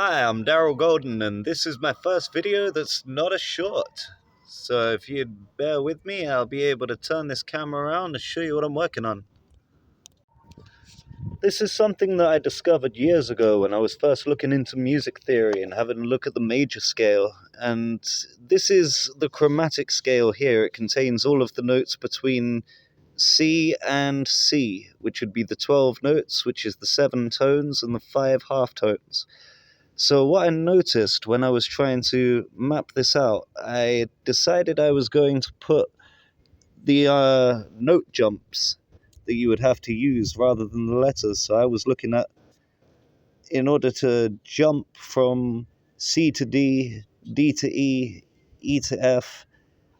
Hi, I'm Daryl Golden, and this is my first video that's not a short. So if you'd bear with me, I'll be able to turn this camera around and show you what I'm working on. This is something that I discovered years ago when I was first looking into music theory and having a look at the major scale. And this is the chromatic scale here. It contains all of the notes between C and C, which would be the 12 notes, which is the 7 tones and the 5 half tones. So what I noticed when I was trying to map this out, I decided I was going to put the note jumps that you would have to use rather than the letters. So I was looking at, in order to jump from C to D, D to E, E to F,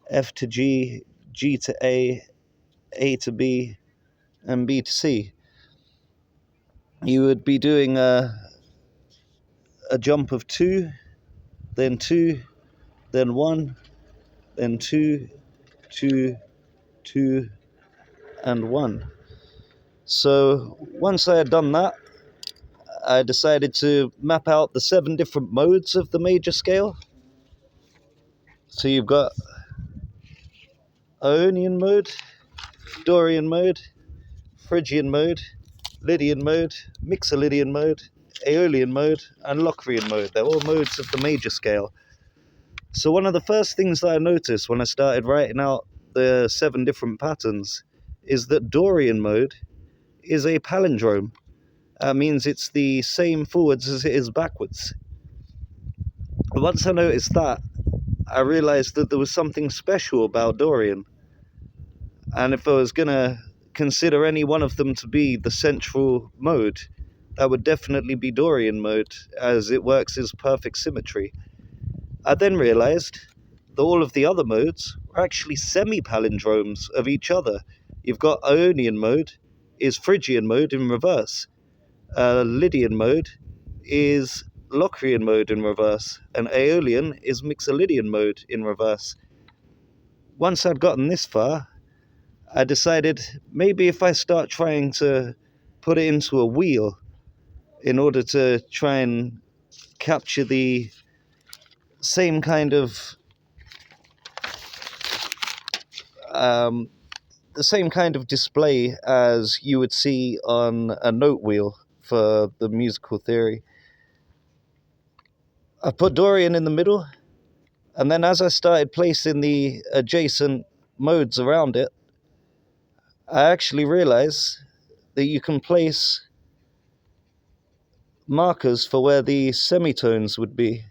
F to G, G to A to B, and B to C, you would be doing a jump of 2, then 2, then 1, then 2, 2, 2, and 1. So once I had done that, I decided to map out the 7 different modes of the major scale. So you've got Ionian mode, Dorian mode, Phrygian mode, Lydian mode, Mixolydian mode, Aeolian mode, and Locrian mode. They're all modes of the major scale. So one of the first things that I noticed when I started writing out the 7 different patterns is that Dorian mode is a palindrome. That means it's the same forwards as it is backwards. Once I noticed that, I realized that there was something special about Dorian. And if I was going to consider any one of them to be the central mode, that would definitely be Dorian mode, as it works as perfect symmetry. I then realized that all of the other modes are actually semi-palindromes of each other. You've got Ionian mode is Phrygian mode in reverse. Lydian mode is Locrian mode in reverse, and Aeolian is Mixolydian mode in reverse. Once I'd gotten this far, I decided maybe if I start trying to put it into a wheel in order to try and capture the same kind of display as you would see on a note wheel for the musical theory. I put Dorian in the middle, and then as I started placing the adjacent modes around it, I actually realized that you can place markers for where the semitones would be.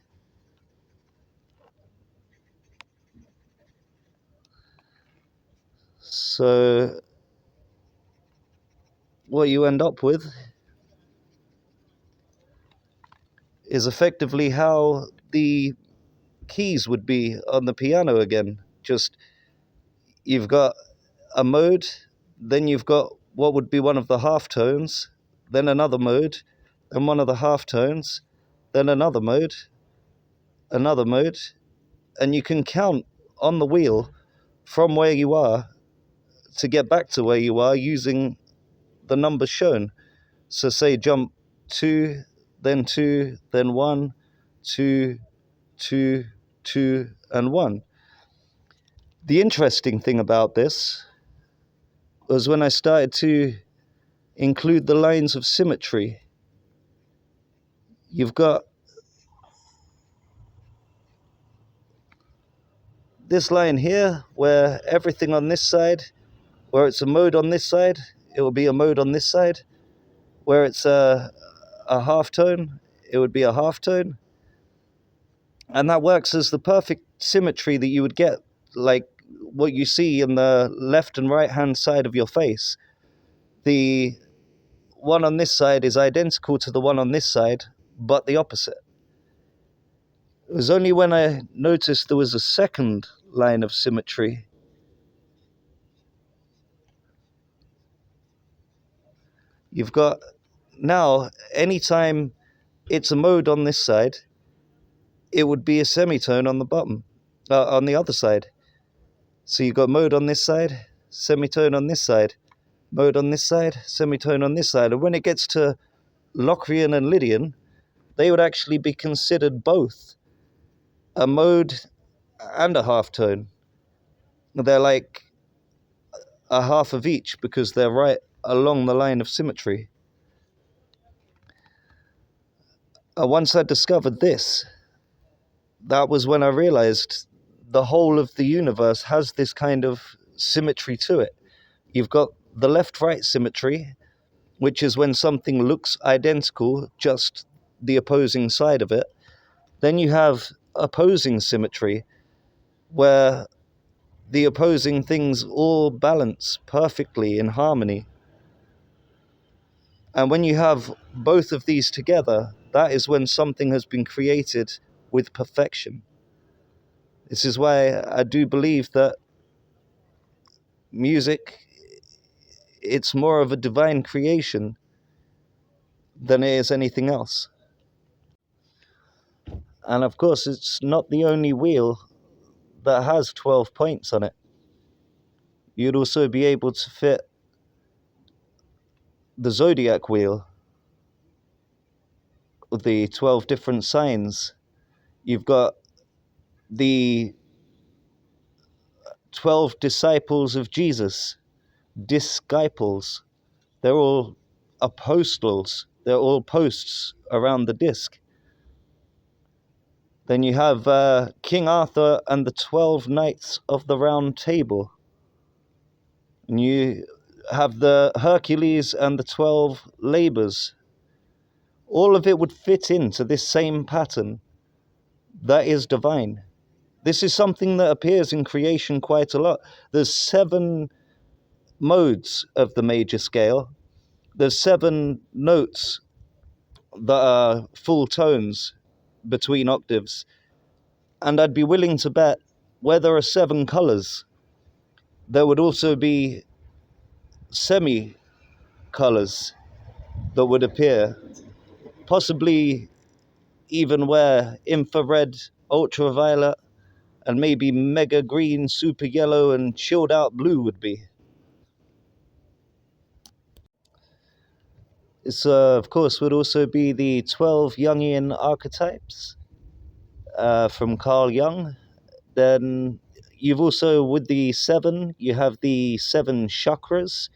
So what you end up with is effectively how the keys would be on the piano again. Just you've got a mode, then you've got what would be one of the half tones, then another mode, then one of the half tones, then another mode, and you can count on the wheel from where you are to get back to where you are using the numbers shown. So say jump 2, then 2, then 1, 2, 2, 2, and 1. The interesting thing about this was when I started to include the lines of symmetry. You've got this line here where everything on this side, where it's a mode on this side, it will be a mode on this side. Where it's a half tone, it would be a half tone. And that works as the perfect symmetry that you would get, like what you see in the left and right hand side of your face. The one on this side is identical to the one on this side, but the opposite. It was only when I noticed there was a second line of symmetry you've got now, anytime it's a mode on this side, it would be a semitone on the bottom, on the other side. So you've got mode on this side, semitone on this side, mode on this side, semitone on this side. And when it gets to Locrian and Lydian, they would actually be considered both a mode and a halftone. They're like a half of each because they're right along the line of symmetry. Once I discovered this, that was when I realized the whole of the universe has this kind of symmetry to it. You've got the left-right symmetry, which is when something looks identical, just the opposing side of it. Then you have opposing symmetry, where the opposing things all balance perfectly in harmony. And when you have both of these together, that is when something has been created with perfection. This is why I do believe that music, it's more of a divine creation than it is anything else. And of course, it's not the only wheel that has 12 points on it. You'd also be able to fit the Zodiac wheel with the 12 different signs. You've got the 12 disciples of Jesus, disciples. They're all apostles. They're all posts around the disc. Then you have King Arthur and the 12 Knights of the Round Table. And you have the Hercules and the 12 Labours. All of it would fit into this same pattern that is divine. This is something that appears in creation quite a lot. There's 7 modes of the major scale. There's 7 notes that are full tones between octaves. And I'd be willing to bet where there are 7 colors, there would also be semi-colors that would appear, possibly even where infrared, ultraviolet, and maybe mega green, super yellow, and chilled out blue would be. This, of course, would also be the 12 Jungian archetypes from Carl Jung. Then you've also, with the 7, you have the 7 chakras.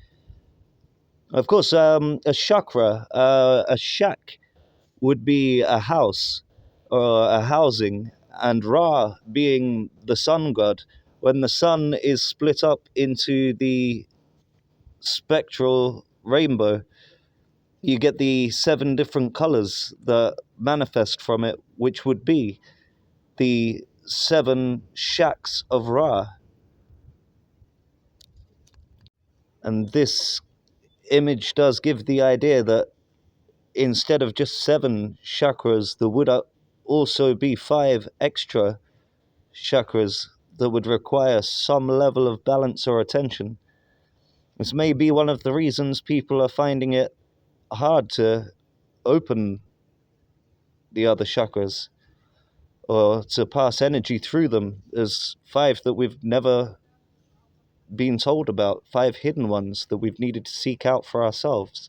Of course, a chakra, a shack would be a house or a housing, and Ra being the sun god. When the sun is split up into the spectral rainbow, you get the 7 different colors that manifest from it, which would be the 7 shacks of Ra. And this image does give the idea that instead of just 7 chakras, there would also be 5 extra chakras that would require some level of balance or attention. This may be one of the reasons people are finding it hard to open the other chakras or to pass energy through them. There's 5 that we've never been told about, 5 hidden ones that we've needed to seek out for ourselves.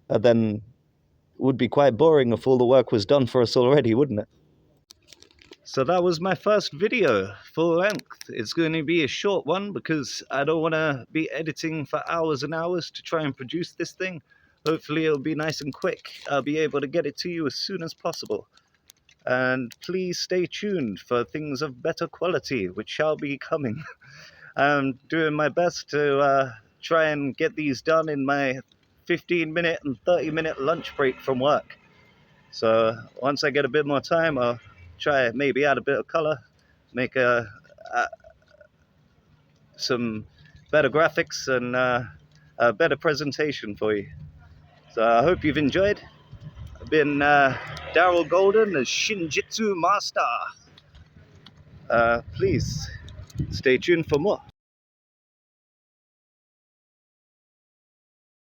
And then it would be quite boring if all the work was done for us already, wouldn't it? So that was my first video, full length. It's going to be a short one because I don't want to be editing for hours and hours to try and produce this thing. Hopefully it'll be nice and quick. I'll be able to get it to you as soon as possible. And please stay tuned for things of better quality, which shall be coming. I'm doing my best to try and get these done in my 15-minute and 30-minute lunch break from work. So once I get a bit more time, I'll try maybe add a bit of color, make some better graphics and a better presentation for you. So I hope you've enjoyed. I've been Daryl Golden, the Shinjitsu Master. Please stay tuned for more.